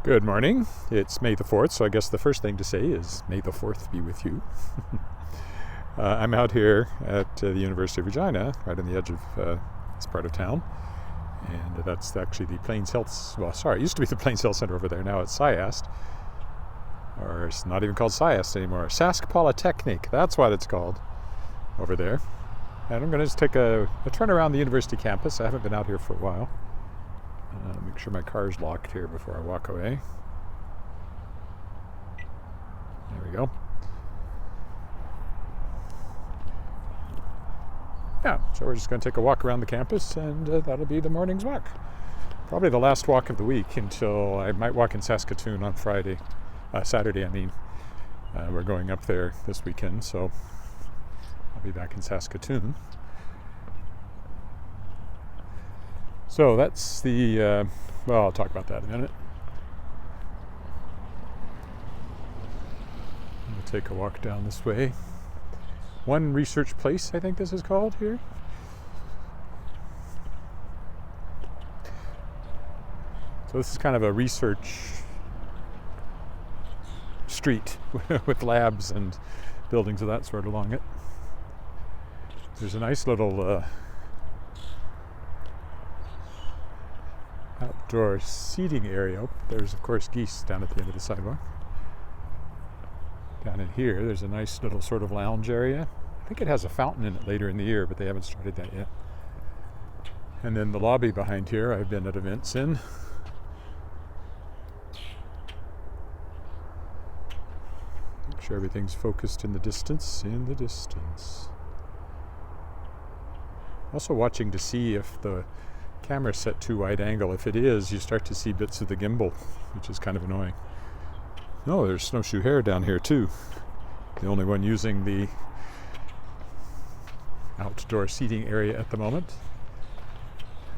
Good morning. It's May the 4th, so I guess the first thing to say is May the 4th be with you. I'm out here at the University of Regina, right on the edge of this part of town. And that's actually the Plains Health, it used to be the Plains Health Center over there. Now it's SciAst. Or it's not even called SciAst anymore. Sask Polytechnic, that's what it's called over there. And I'm going to just take a turn around the university campus. I haven't been out here for a while. Make sure my car's locked here before I walk away. There we go. Yeah, so we're just going to take a walk around the campus, and that'll be the morning's walk. Probably the last walk of the week until I might walk in Saskatoon on Saturday, I mean. We're going up there this weekend, so I'll be back in Saskatoon. So that's the, I'll talk about that in a minute. We'll take a walk down this way. One Research Place, I think this is called here. So this is kind of a research street with labs and buildings of that sort along it. There's a nice little outdoor seating area. There's of course geese down at the end of the sidewalk. Down in here there's a nice little sort of lounge area. I think it has a fountain in it later in the year, but they haven't started that yet. And then the lobby behind here I've been at events in. Make sure everything's focused in the distance. Also watching to see if the camera's set too wide angle. If it is, you start to see bits of the gimbal, which is kind of annoying. No, there's Snowshoe Hare down here too. The only one using the outdoor seating area at the moment.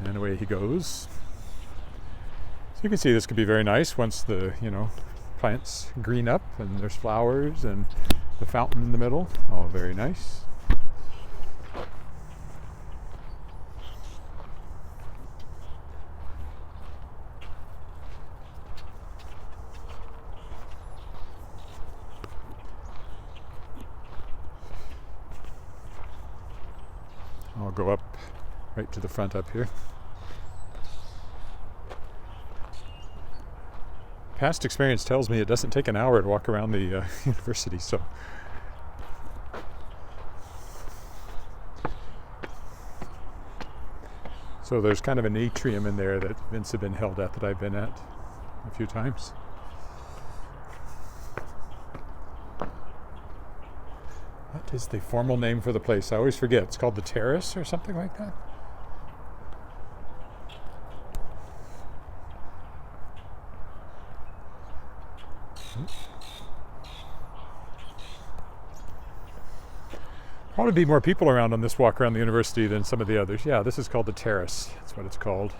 And away he goes. So you can see this could be very nice once the, plants green up and there's flowers and the fountain in the middle. All very nice. I'll go up right to the front up here. Past experience tells me it doesn't take an hour to walk around the university, so. So there's kind of an atrium in there that events have been held at that I've been at a few times. What is the formal name for the place? I always forget. It's called the Terrace or something like that. Probably be more people around on this walk around the university than some of the others. Yeah, this is called the Terrace. That's what it's called.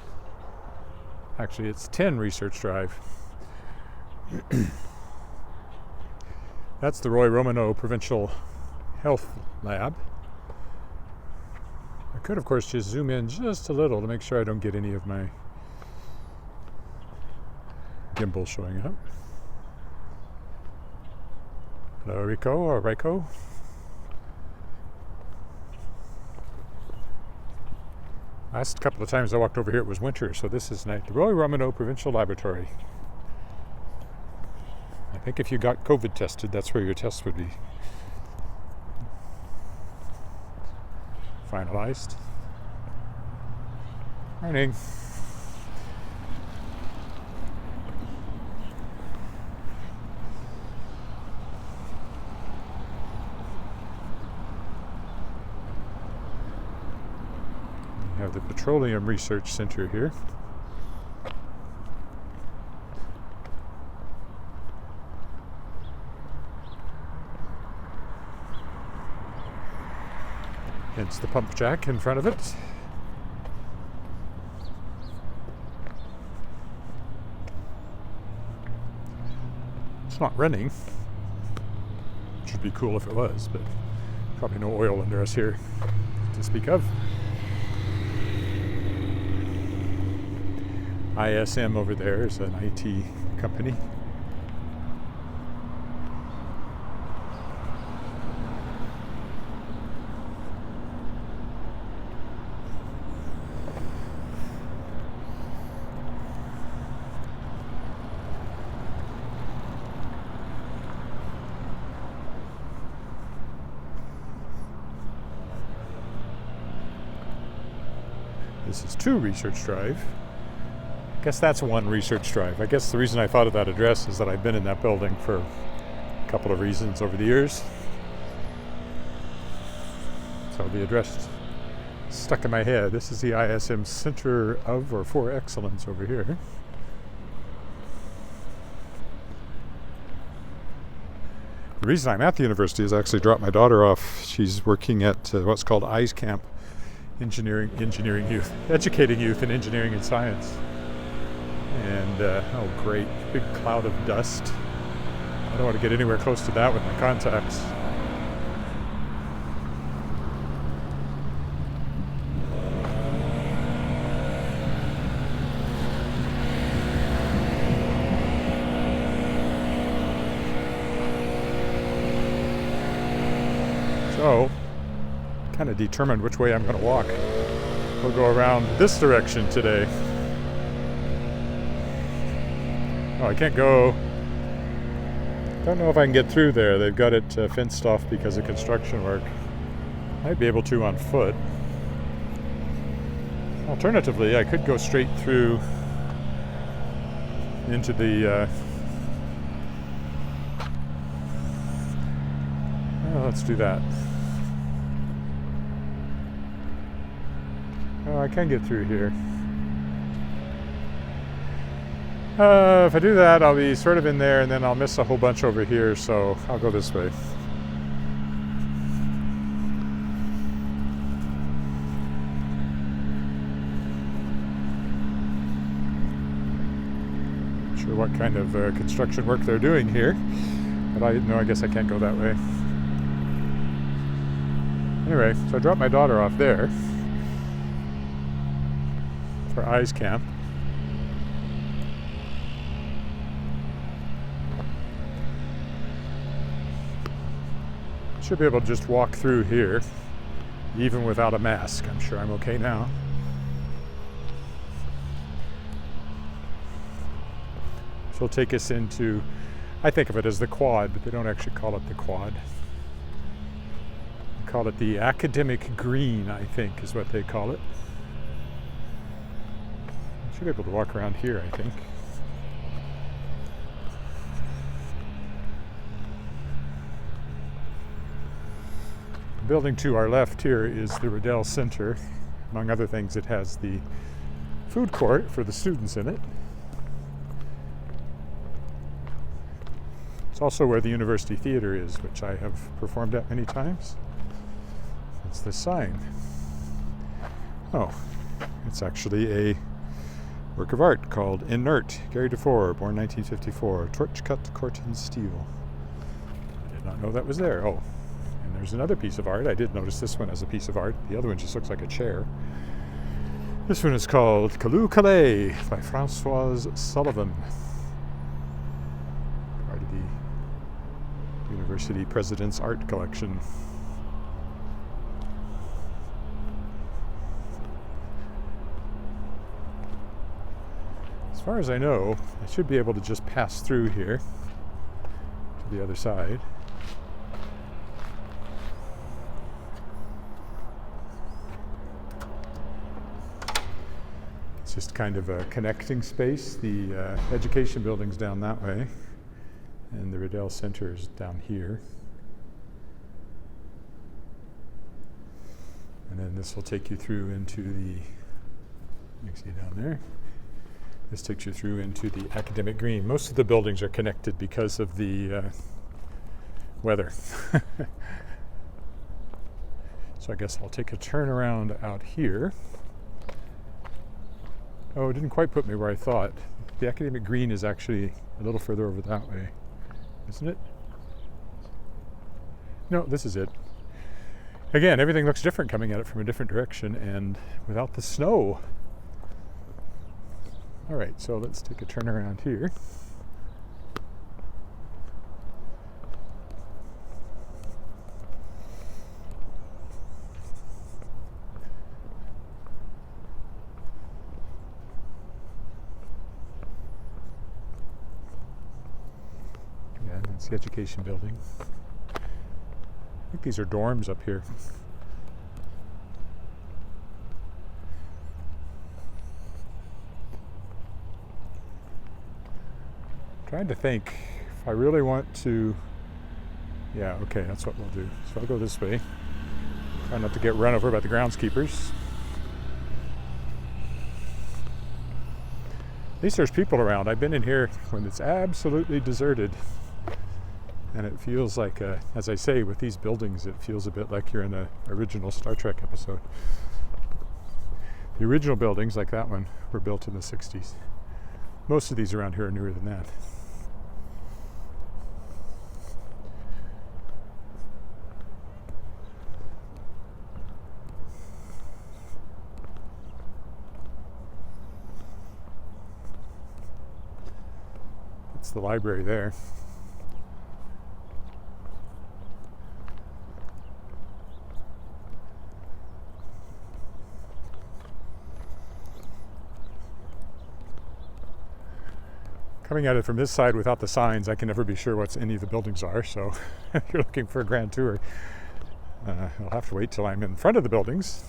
Actually, it's 10 Research Drive. That's the Roy Romano Provincial Health Lab. I could, of course, just zoom in just a little to make sure I don't get any of my gimbal showing up. Hello, Rico. Last couple of times I walked over here it was winter, so this is nice. The Roy Romano Provincial Laboratory. I think if you got COVID tested, that's where your test would be finalized. Morning. We have the Petroleum Research Center here. Hence the pump jack in front of it. It's not running. It should be cool if it was, but probably no oil under us here to speak of. ISM over there is an IT company. This is 2 Research Drive. I guess that's 1 Research Drive. I guess the reason I thought of that address is that I've been in that building for a couple of reasons over the years. So the address stuck in my head. This is the ISM Center of or for Excellence over here. The reason I'm at the university is I actually dropped my daughter off. She's working at what's called EYES Camp, engineering youth, educating youth in engineering and science. And oh great, big cloud of dust. I don't want to get anywhere close to that with my contacts. So, kind of determined which way I'm going to walk. We'll go around this direction today. Oh, I can't go. Don't know if I can get through there. They've got it fenced off because of construction work. Might be able to on foot. Alternatively, I could go straight through into the let's do that. Oh, I can get through here. If I do that, I'll be sort of in there, and then I'll miss a whole bunch over here, so I'll go this way. Not sure what kind of construction work they're doing here, but I guess I can't go that way. Anyway, so I dropped my daughter off there for EYES Camp. Should be able to just walk through here, even without a mask. I'm sure I'm okay now. So it'll take us into, I think of it as the quad, but they don't actually call it the quad. They call it the academic green, I think is what they call it. I should be able to walk around here, I think. Building to our left here is the Riddell Center. Among other things, it has the food court for the students in it. It's also where the University Theater is, which I have performed at many times. That's the sign. Oh, it's actually a work of art called Inert, Gary Dufour, born 1954, torch cut Corten steel. I did not know that was there. Oh. And there's another piece of art. I did notice this one as a piece of art. The other one just looks like a chair. This one is called Callooh Calais by Françoise Sullivan. Part of the University President's Art Collection. As far as I know, I should be able to just pass through here to the other side. Just kind of a connecting space. The education building's down that way, and the Riddell Center is down here. And then this will take you through into the, you can see down there, this takes you through into the academic green. Most of the buildings are connected because of the weather. So I guess I'll take a turn around out here. Oh, it didn't quite put me where I thought. The academic green is actually a little further over that way, isn't it? No, this is it. Again, everything looks different coming at it from a different direction, and without the snow. All right, so let's take a turn around here. Yeah, that's the education building. I think these are dorms up here. Trying to think if I really want to. Yeah, okay, that's what we'll do. So I'll go this way. Try not to get run over by the groundskeepers. At least there's people around. I've been in here when it's absolutely deserted. And it feels like, as I say, with these buildings, it feels a bit like you're in an original Star Trek episode. The original buildings, like that one, were built in the 60s. Most of these around here are newer than that. That's the library there. Coming at it from this side without the signs, I can never be sure what any of the buildings are. So if you're looking for a grand tour, I'll have to wait till I'm in front of the buildings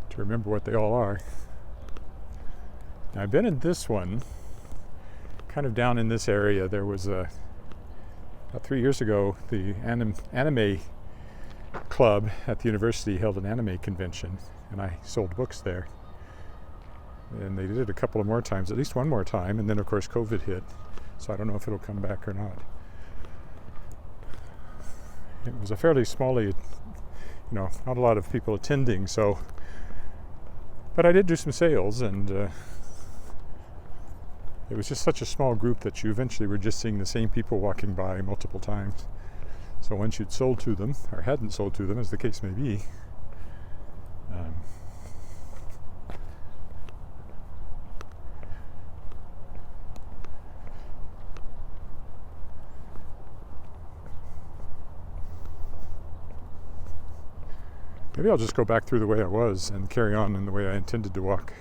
to remember what they all are. Now, I've been in this one, kind of down in this area. There was about 3 years ago, the anime club at the university held an anime convention, and I sold books there. And they did it a couple of more times, at least one more time, and then of course COVID hit, so I don't know if it'll come back or not. It was a fairly small, not a lot of people attending, so, but I did do some sales, and it was just such a small group that you eventually were just seeing the same people walking by multiple times. So once you'd sold to them, or hadn't sold to them, as the case may be, maybe I'll just go back through the way I was and carry on in the way I intended to walk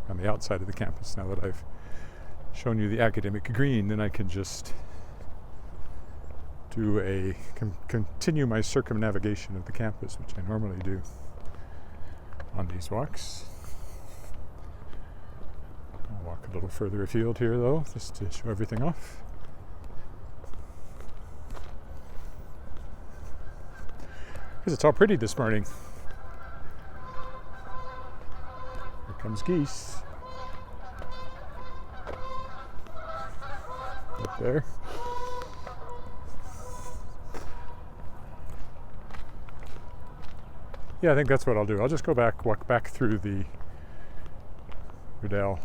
on the outside of the campus. Now that I've shown you the academic green, then I can just do continue my circumnavigation of the campus, which I normally do on these walks. I'll walk a little further afield here, though, just to show everything off. Because it's all pretty this morning. Here comes geese. Up there. Yeah, I think that's what I'll do. I'll just walk back through the Riddell,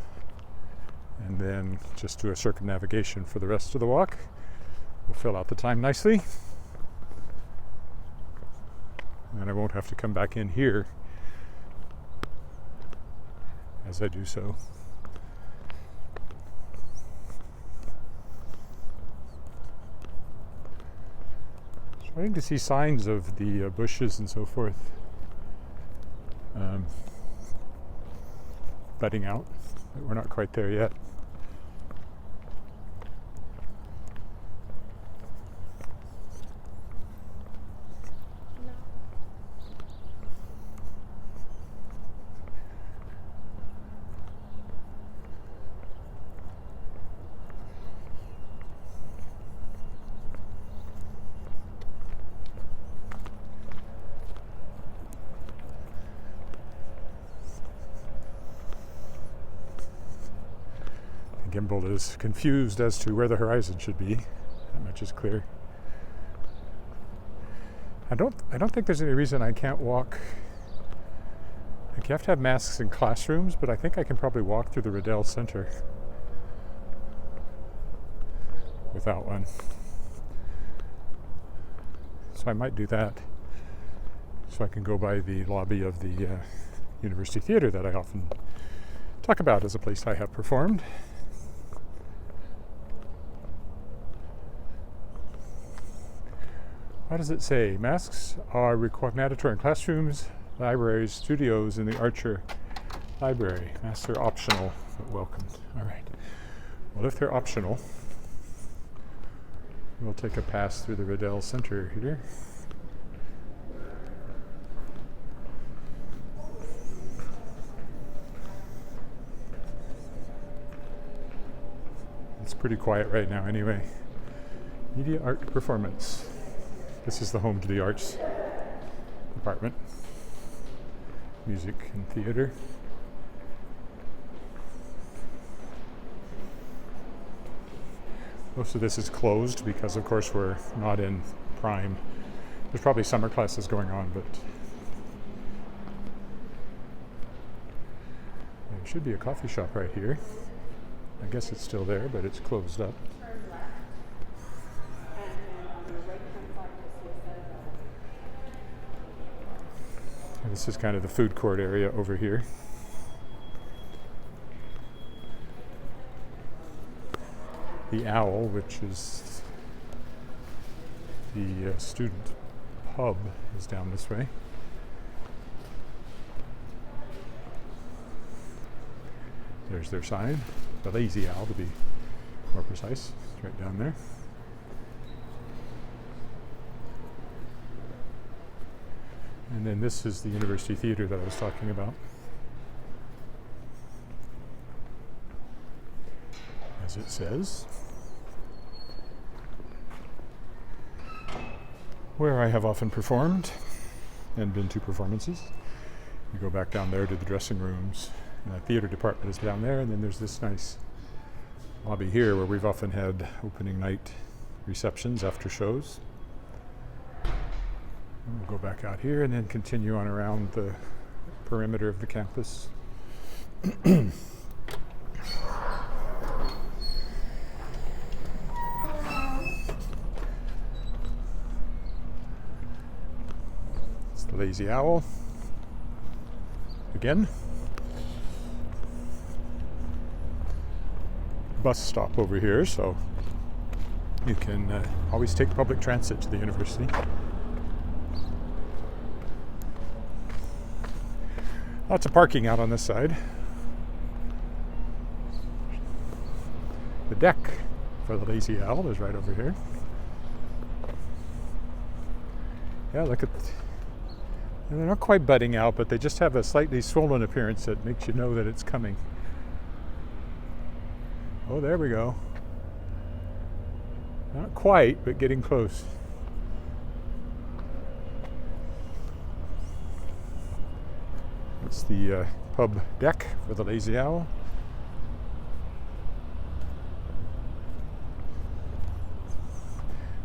and then just do a circumnavigation for the rest of the walk. We'll fill out the time nicely. And I won't have to come back in here as I do so. Starting to see signs of the bushes and so forth budding out, but we're not quite there yet. Gimbal is confused as to where the horizon should be. That much is clear. I don't think there's any reason I can't walk. Like, you have to have masks in classrooms, but I think I can probably walk through the Riddell Center without one. So I might do that, so I can go by the lobby of the University Theater that I often talk about as a place I have performed. What does it say? Masks are mandatory in classrooms, libraries, studios, and the Archer Library. Masks are optional, but welcomed. All right. Well, if they're optional, we'll take a pass through the Riddell Center here. It's pretty quiet right now anyway. Media Art Performance. This is the home to the arts department. Music and theater. Most of this is closed because, of course, we're not in prime. There's probably summer classes going on, but there should be a coffee shop right here. I guess it's still there, but it's closed up. And this is kind of the food court area over here. The Owl, which is the student pub, is down this way. There's their sign, the Lazy Owl to be more precise. It's right down there. And then this is the University Theater that I was talking about. As it says. Where I have often performed and been to performances. You go back down there to the dressing rooms. And the theater department is down there, and then there's this nice lobby here where we've often had opening night receptions after shows. And we'll go back out here and then continue on around the perimeter of the campus. It's the Lazy Owl. Again. Bus stop over here, so you can always take public transit to the university. Lots of parking out on this side. The deck for the Lazy Owl is right over here. Yeah, look at, and they're not quite budding out, but they just have a slightly swollen appearance that makes you know that it's coming. Oh, there we go. Not quite, but getting close. It's the pub deck for the Lazy Owl.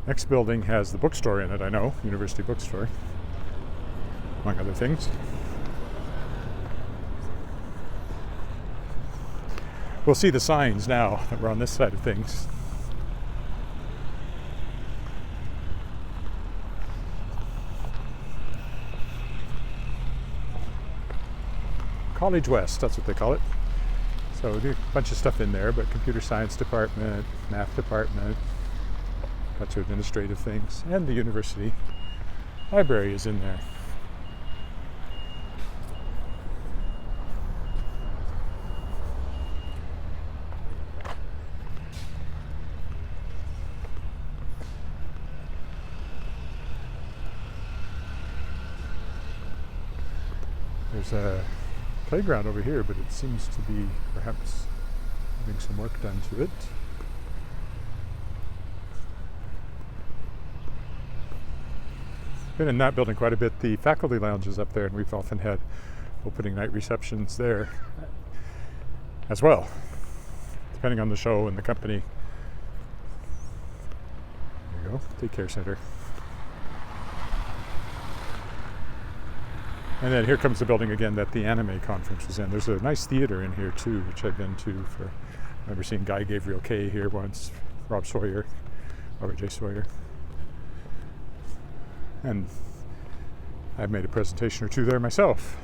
Next building has the bookstore in it, I know, University Bookstore, among other things. We'll see the signs now that we're on this side of things. College West, that's what they call it. So there's a bunch of stuff in there, but computer science department, math department, bunch of administrative things, and the university library is in there. There's a playground over here, but it seems to be perhaps having some work done to it. Been in that building quite a bit. The faculty lounge is up there, and we've often had opening night receptions there as well, depending on the show and the company. There you go, daycare center. And then here comes the building again that the anime conference was in. There's a nice theater in here too, which I've been to for, I remember seeing Guy Gabriel Kay here once, Robert J. Sawyer. And I've made a presentation or two there myself.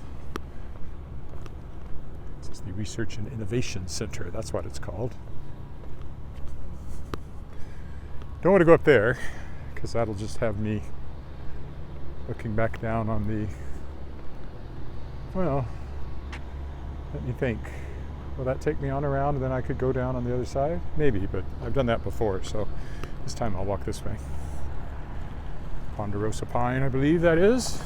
This is the Research and Innovation Center. That's what it's called. Don't want to go up there because that'll just have me looking back down on the, well, let me think. Will that take me on around and then I could go down on the other side? Maybe, but I've done that before, so this time I'll walk this way. Ponderosa Pine, I believe that is.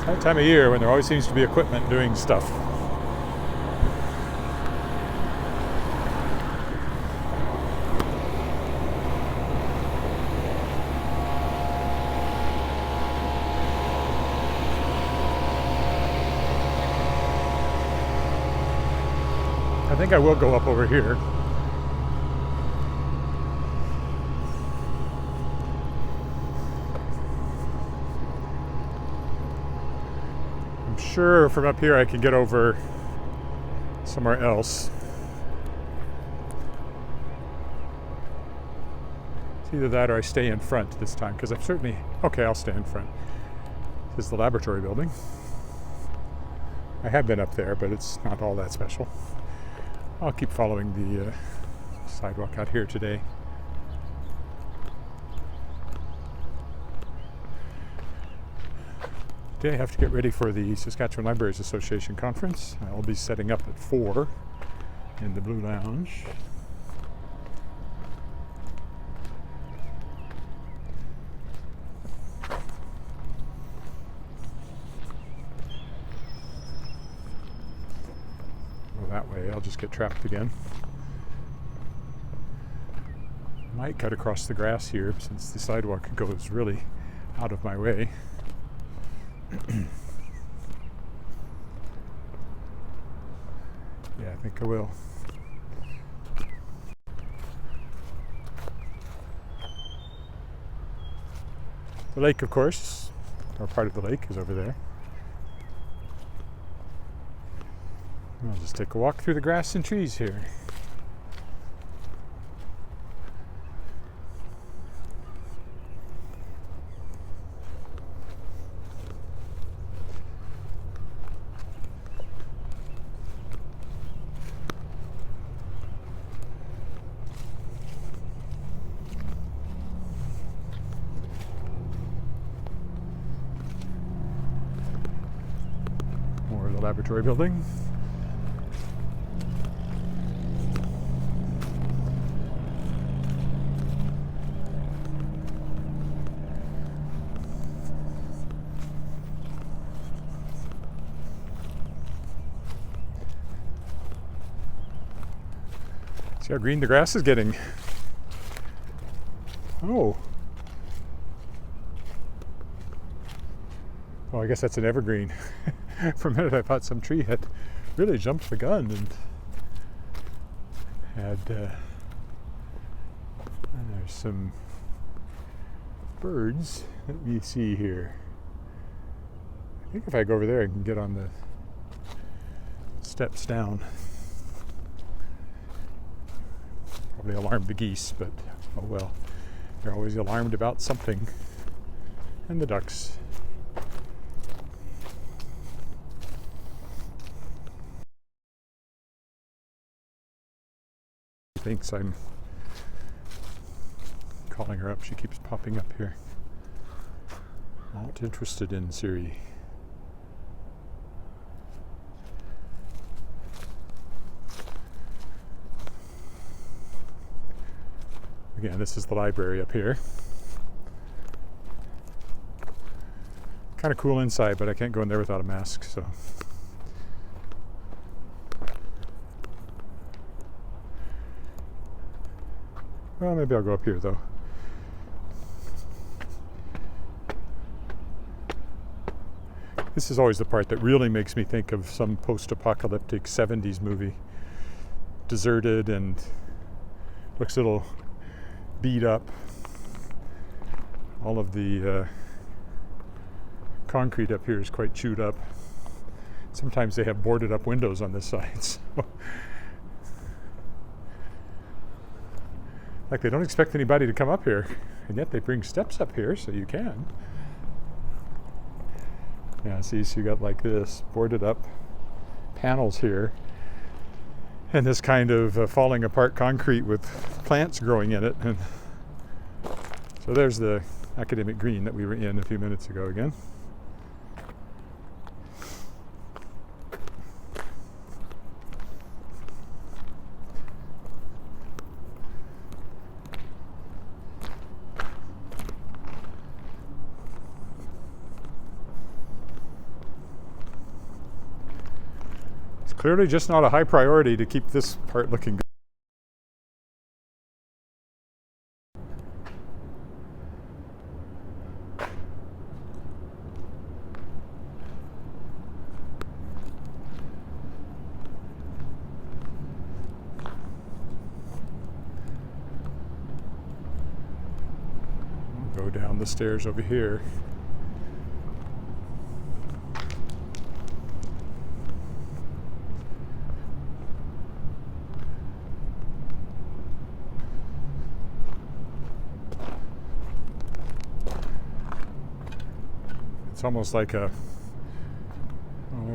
That time of year when there always seems to be equipment doing stuff. I think I will go up over here. Sure, from up here I can get over somewhere else. It's either that or I stay in front this time, because I've certainly... Okay, I'll stay in front. This is the laboratory building. I have been up there, but it's not all that special. I'll keep following the sidewalk out here today. Today I have to get ready for the Saskatchewan Libraries Association conference. I'll be setting up at 4 in the Blue Lounge. Go that way, I'll just get trapped again. Might cut across the grass here since the sidewalk goes really out of my way. Yeah, I think I will. The lake, of course, or part of the lake, is over there. I'll just take a walk through the grass and trees here. Laboratory building. See how green the grass is getting. Oh, I guess that's an evergreen. For a minute I thought some tree had really jumped the gun and had and there's some birds. Let me see here. I think if I go over there I can get on the steps down. Probably alarm the geese, but oh well. They're always alarmed about something. And the ducks. Thinks I'm calling her up. She keeps popping up here. Not interested in Siri. Again, this is the library up here. Kind of cool inside, but I can't go in there without a mask, so. Well, maybe I'll go up here, though. This is always the part that really makes me think of some post-apocalyptic 70s movie. Deserted and looks a little beat up. All of the concrete up here is quite chewed up. Sometimes they have boarded up windows on this side. So like they don't expect anybody to come up here, and yet they bring steps up here so you can. Yeah, see, so you got like this boarded up panels here, and this kind of falling apart concrete with plants growing in it. And so there's the academic green that we were in a few minutes ago again. Clearly just not a high priority to keep this part looking good. We'll go down the stairs over here. It's almost like maybe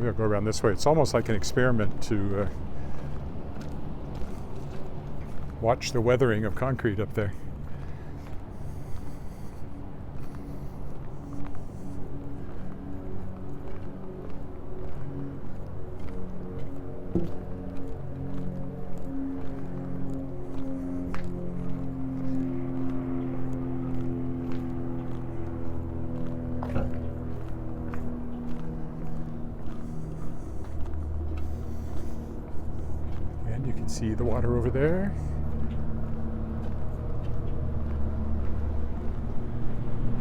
I'll go around this way. It's almost like an experiment to watch the weathering of concrete up there. You can see the water over there.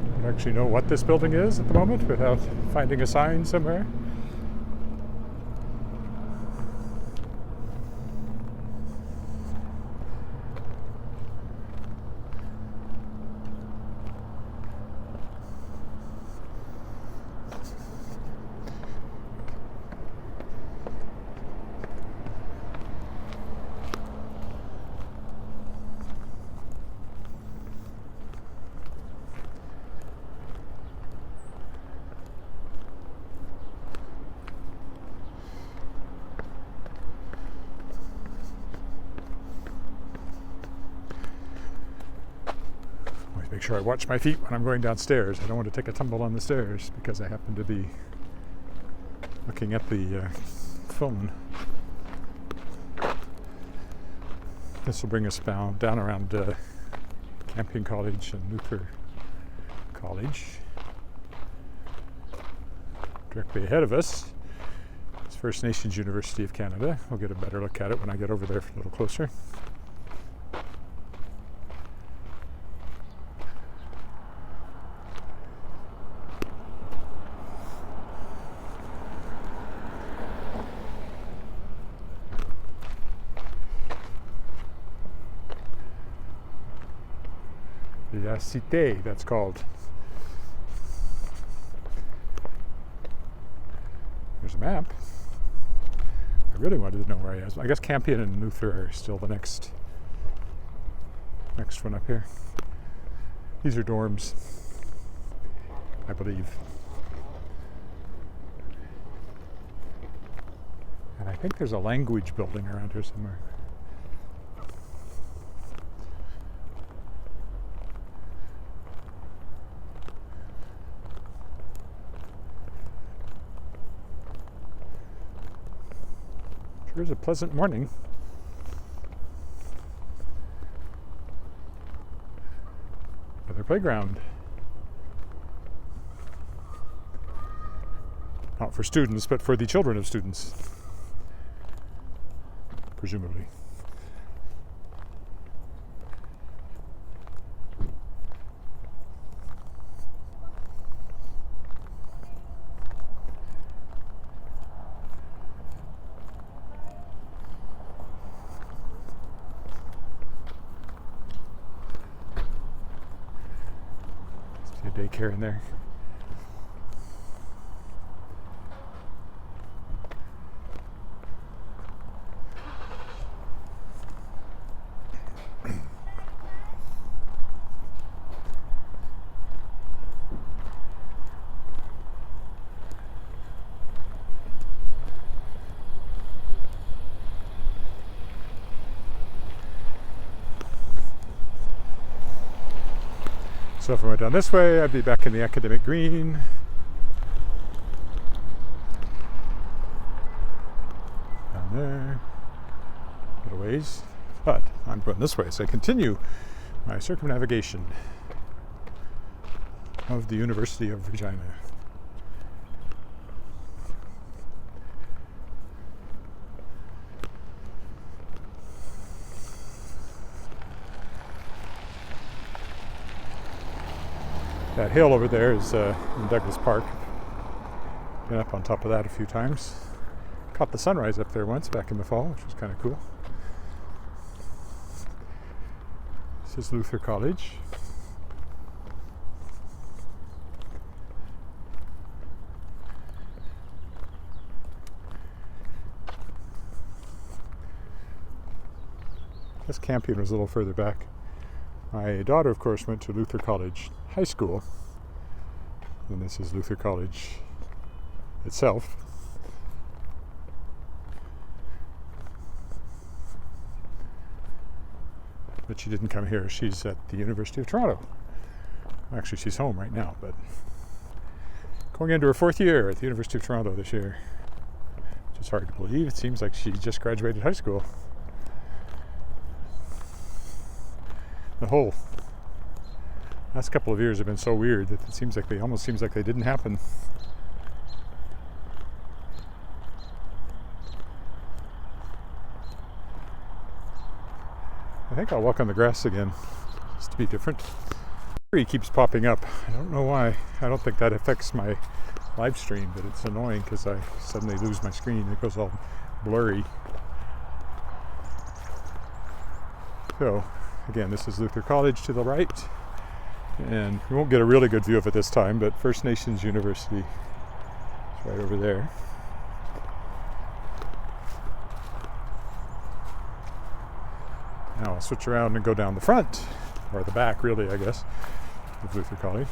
I don't actually know what this building is at the moment without finding a sign somewhere. Make sure I watch my feet when I'm going downstairs. I don't want to take a tumble on the stairs because I happen to be looking at the phone. This will bring us down around Campion College and Luther College. Directly ahead of us is First Nations University of Canada. We'll get a better look at it when I get over there a little closer. La Cité, that's called. There's a map. I really wanted to know where I was. I guess Campion and Luther are still the next one up here. These are dorms, I believe. And I think there's a language building around here somewhere. Sure is a pleasant morning. Another playground. Not for students, but for the children of students. Presumably. creek here and there. So if I went down this way, I'd be back in the academic green. Down there, a little ways. But I'm going this way, so I continue my circumnavigation of the University of Regina. That hill over there is in Douglas Park. Been up on top of that a few times. Caught the sunrise up there once back in the fall, which was kind of cool. This is Luther College. This Campion was a little further back. My daughter, of course, went to Luther College High School, and this is Luther College itself. But she didn't come here. She's at the University of Toronto. Actually, she's home right now, but going into her 4th year at the University of Toronto this year. Which is hard to believe. It seems like she just graduated high school. The whole last couple of years have been so weird that it almost seems like they didn't happen. I think I'll walk on the grass again, just to be different. Tree keeps popping up. I don't know why. I don't think that affects my live stream, but it's annoying because I suddenly lose my screen. It goes all blurry. So, again, this is Luther College to the right. And we won't get a really good view of it this time, but First Nations University is right over there. Now I'll switch around and go down the front, or the back really, I guess, of Luther College.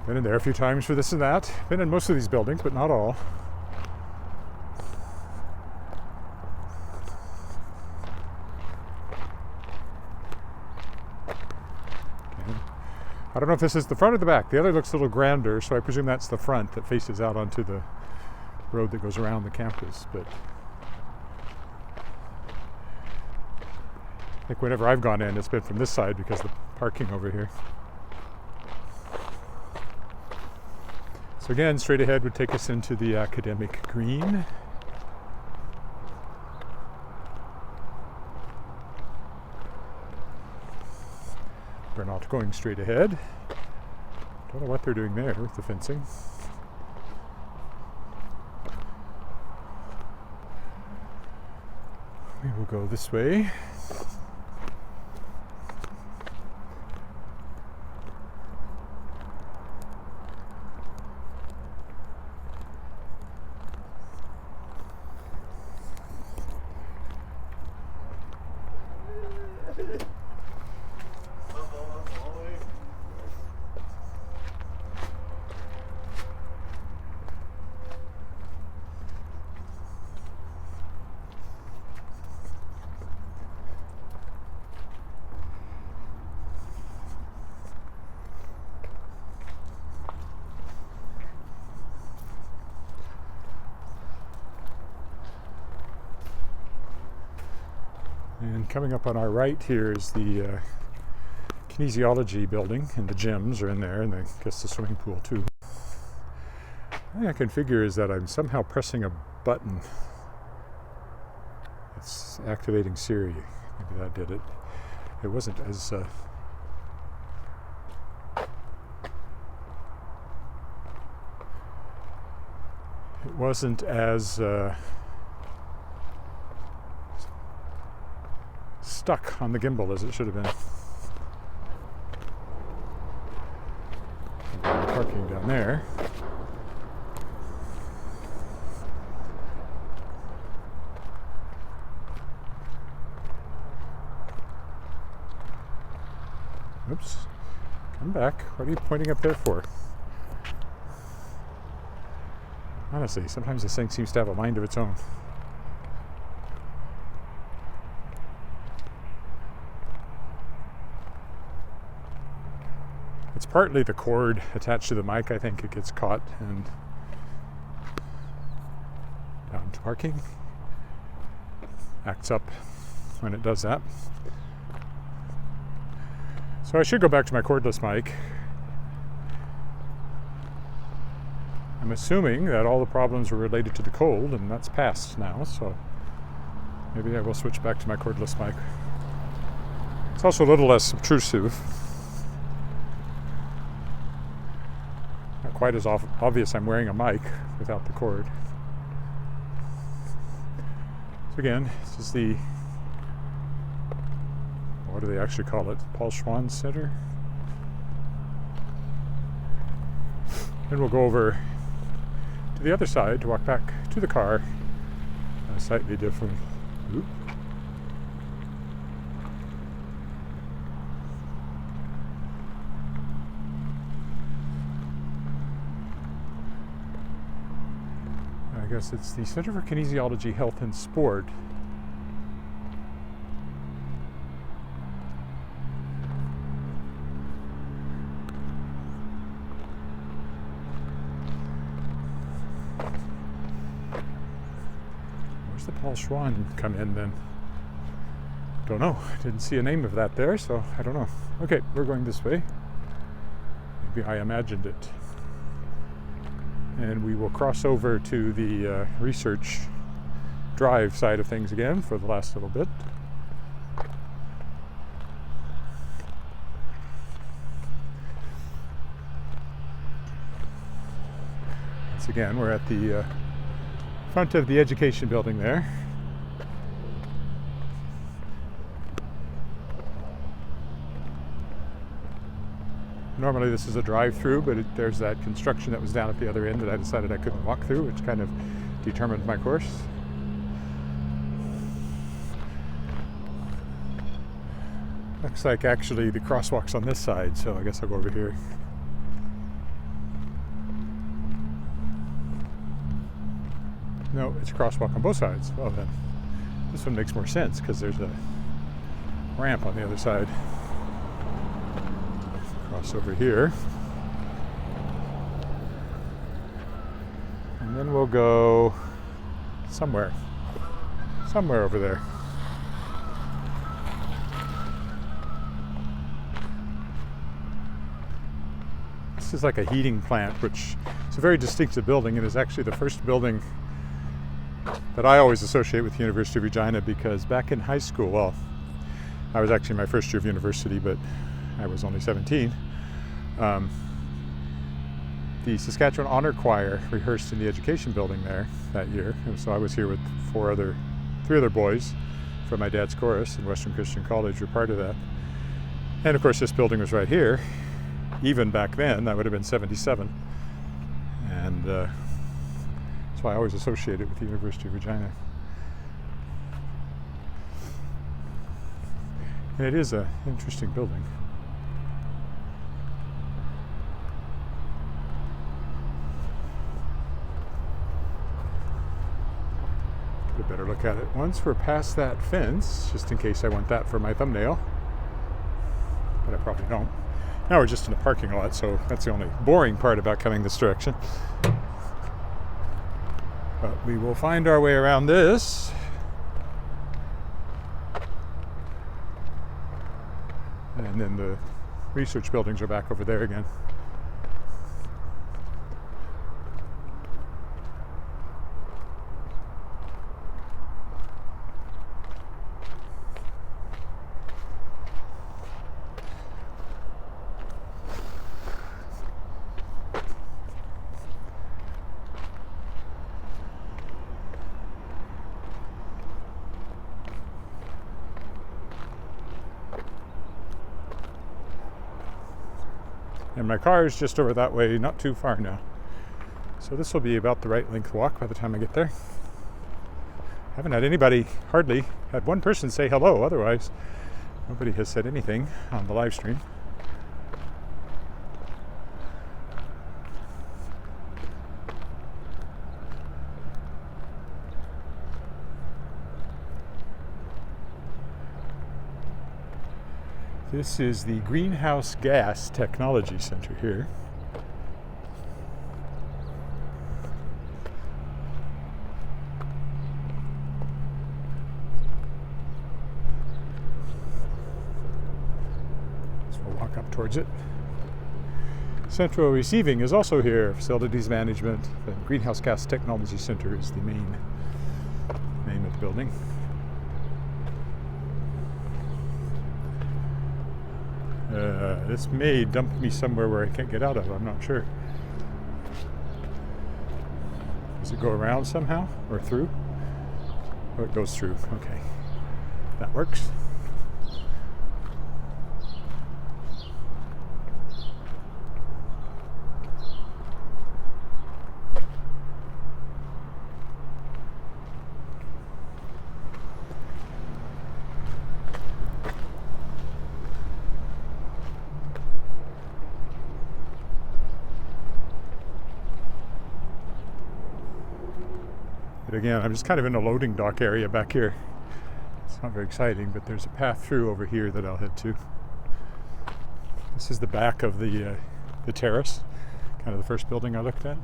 Been in there a few times for this and that. Been in most of these buildings, but not all. And I don't know if this is the front or the back. The other looks a little grander, so I presume that's the front that faces out onto the road that goes around the campus. But I think whenever I've gone in, it's been from this side because of the parking over here. So again, straight ahead would take us into the academic green. We're not going straight ahead. Don't know what they're doing there with the fencing. We will go this way. And coming up on our right here is the kinesiology building, and the gyms are in there, and I guess the swimming pool too. The thing I can figure is that I'm somehow pressing a button. It's activating Siri. Maybe that did it. It wasn't as stuck on the gimbal as it should have been. Parking down there. Oops. Come back. What are you pointing up there for? Honestly, sometimes this thing seems to have a mind of its own. It's partly the cord attached to the mic. I think it gets caught and down to parking. Acts up when it does that. So I should go back to my cordless mic. I'm assuming that all the problems were related to the cold, and that's passed now, so maybe I will switch back to my cordless mic. It's also a little less obtrusive. Not quite as obvious I'm wearing a mic without the cord. So again, this is the, what do they actually call it? Paul Schwann Center? Then we'll go over to the other side to walk back to the car. A slightly different route. I guess it's the Center for Kinesiology, Health and Sport. Where's the Paul Schwann come in then? Don't know. Didn't see a name of that there, so I don't know. Okay, we're going this way. Maybe I imagined it. And we will cross over to the research drive side of things again for the last little bit. Once again, we're at the front of the education building there. Normally this is a drive-through, but there's that construction that was down at the other end that I decided I couldn't walk through, which kind of determined my course. Looks like actually the crosswalk's on this side, so I guess I'll go over here. No, it's a crosswalk on both sides. Well then, this one makes more sense because there's a ramp on the other side. Cross over here. And then we'll go somewhere over there. This is like a heating plant, which is a very distinctive building and is actually the first building that I always associate with the University of Regina, because back in high school, well, I was actually in my first year of university, but I was only 17. The Saskatchewan Honor Choir rehearsed in the education building there that year, and so I was here with three other boys from my dad's chorus, and Western Christian College were part of that. And of course this building was right here. Even back then, that would have been 77. And that's why I always associate it with the University of Regina. And it is an interesting building. Get a better look at it once we're past that fence, just in case I want that for my thumbnail. But I probably don't. Now we're just in a parking lot, so that's the only boring part about coming this direction. But we will find our way around this And then the research buildings are back over there again. And my car is just over that way, not too far now. So this will be about the right length walk by the time I get there. Haven't had anybody, hardly had one person say hello, otherwise nobody has said anything on the live stream. This is the Greenhouse Gas Technology Center here. So we'll walk up towards it. Central Receiving is also here, Facilities Management. The Greenhouse Gas Technology Center is the main name of the building. This may dump me somewhere where I can't get out of, I'm not sure. Does it go around somehow or through? Oh, it goes through. Okay, that works. But again, I'm just kind of in a loading dock area back here. It's not very exciting, but there's a path through over here that I'll head to. This is the back of the terrace, kind of the first building I looked at.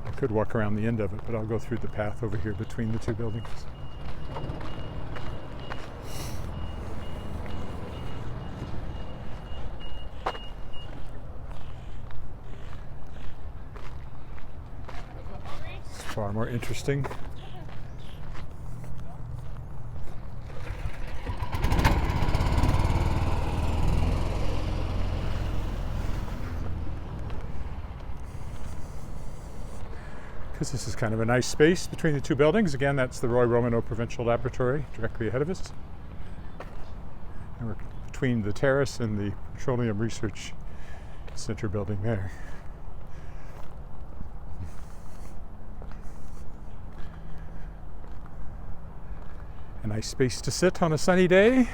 I could walk around the end of it, but I'll go through the path over here between the two buildings. Far more interesting. Because this is kind of a nice space between the two buildings. Again, that's the Roy Romano Provincial Laboratory directly ahead of us. And we're between the terrace and the Petroleum Research Center building there. A nice space to sit on a sunny day.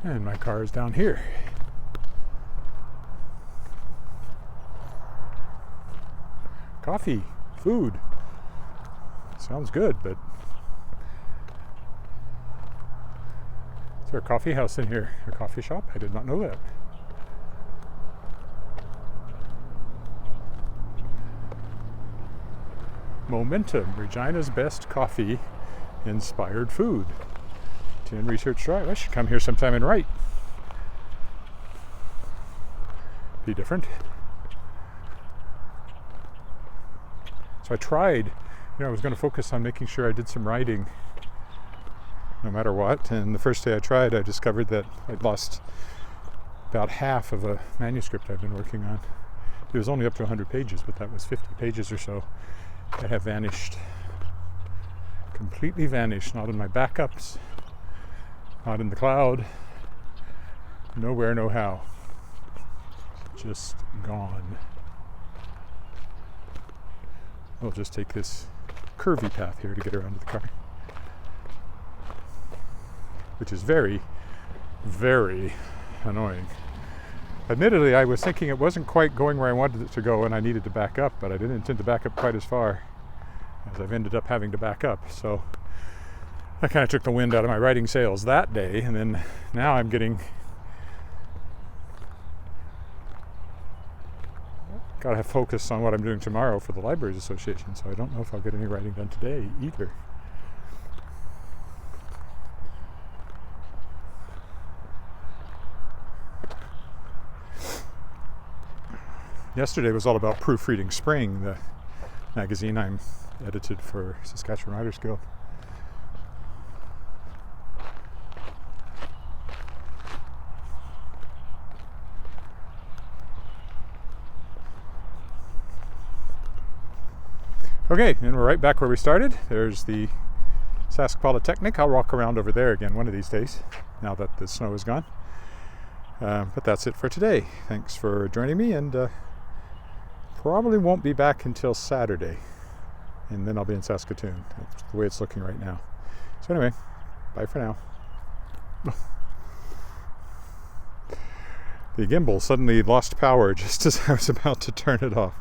And my car is down here. Coffee, food. Sounds good, but is there a coffee house in here? A coffee shop? I did not know that. Momentum, Regina's best coffee inspired food. 10 Research Drive. I should come here sometime and write. Be different. So I tried, I was going to focus on making sure I did some writing no matter what. And the first day I tried, I discovered that I'd lost about half of a manuscript I've been working on. It was only up to 100 pages, but that was 50 pages or so that have vanished. Completely vanished. Not in my backups, not in the cloud, nowhere, no how. Just gone. We'll just take this curvy path here to get around to the car, which is very, very annoying. Admittedly, I was thinking it wasn't quite going where I wanted it to go and I needed to back up, but I didn't intend to back up quite as far as I've ended up having to back up. So I kind of took the wind out of my writing sails that day, and then now I'm getting Gotta have focus on what I'm doing tomorrow for the Libraries Association, so I don't know if I'll get any writing done today either. Yesterday was all about Proofreading Spring, the magazine I'm edited for Saskatchewan Writers Guild. Okay, and we're right back where we started. There's the Sask Polytechnic. I'll walk around over there again one of these days, now that the snow is gone. But that's it for today. Thanks for joining me, and probably won't be back until Saturday, and then I'll be in Saskatoon. That's the way it's looking right now. So anyway, bye for now. The gimbal suddenly lost power just as I was about to turn it off.